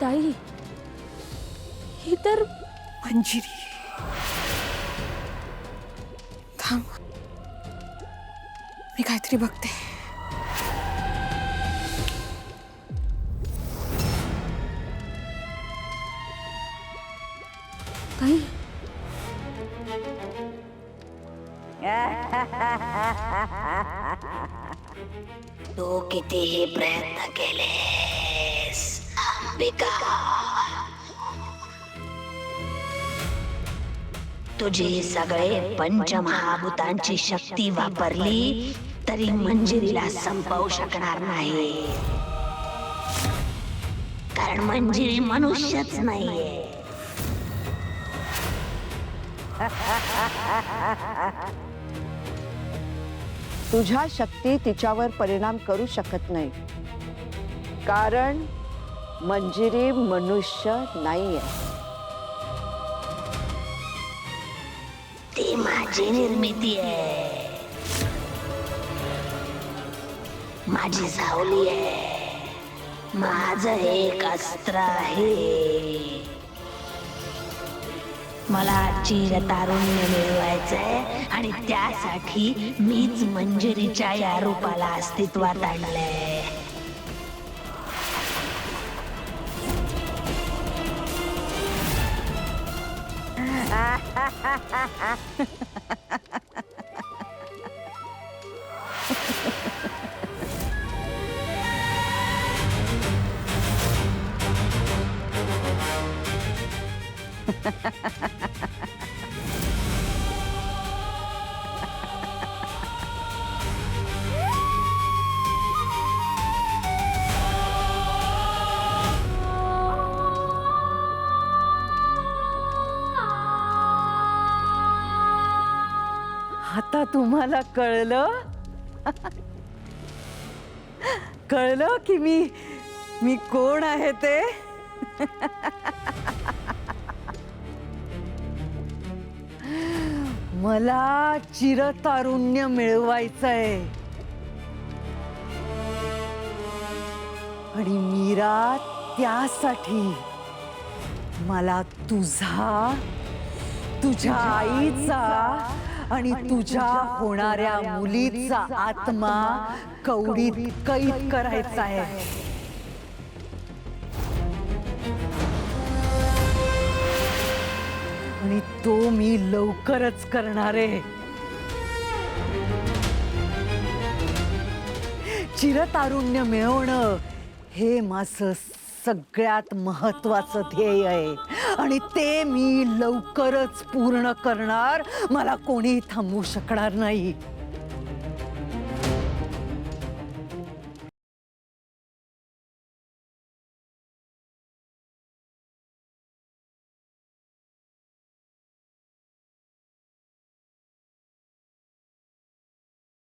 ताई, ही तर मंजिरी, थांब, मी काहीतरी बघते. ताई, तू कितीही प्रयत्न केलेस अंबिका, तुझी सगळे पंचमहाभूतांची शक्ती वापरली तरी मंजिरीला संपवू शकणार नाही, कारण मंजिरी मनुष्यच नाहीये. तुझ्या शक्ती तिच्यावर परिणाम करू शकत नाही, कारण मंजिरी मनुष्य नाहीये. ती माझी निर्मिती आहे, माझी सावली आहे, माझं एक अस्त्र आहे. मला चिरतारुण्य मिळवायचंय आणि त्यासाठी मीच मंजिरीच्या या रूपाला अस्तित्वात आणलंय. आता तुम्हाला कळलं, कळलं की मी कोण आहे ते. मला चिरतारुण्य मिळवायचंय आणि मीरा त्यासाठी मला तुझा, तुझ्या आईचा आणि तुझ्या होणाऱ्या मुलीचा आत्मा कवडीत कैद करायचा आहे. आणि तो मी लवकरच करणार आहे. चिरतारुण्य मिळवणं हे माझं सगळ्यात महत्वाचं ध्येय आहे आणि ते मी लवकरच पूर्ण करणार. मला कोणी थांबवू शकणार नाही.